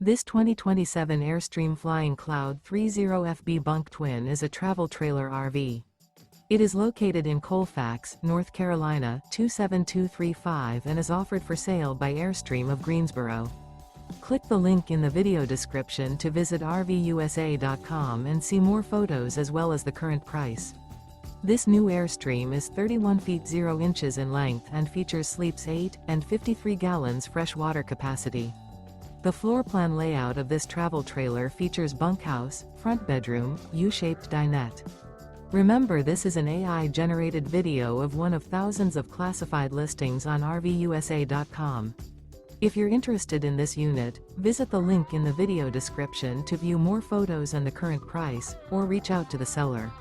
This 2027 Airstream Flying Cloud 30FB Bunk Twin is a travel trailer RV. It is located in Colfax, North Carolina 27235 and is offered for sale by Airstream of Greensboro. Click the link in the video description to visit RVUSA.com and see more photos as well as the current price. This new Airstream is 31 feet 0 inches in length and features sleeps 8 and 53 gallons fresh water capacity. The floor plan layout of this travel trailer features bunkhouse, front bedroom, U-shaped dinette. Remember, this is an AI-generated video of one of thousands of classified listings on RVUSA.com. If you're interested in this unit, visit the link in the video description to view more photos and the current price, or reach out to the seller.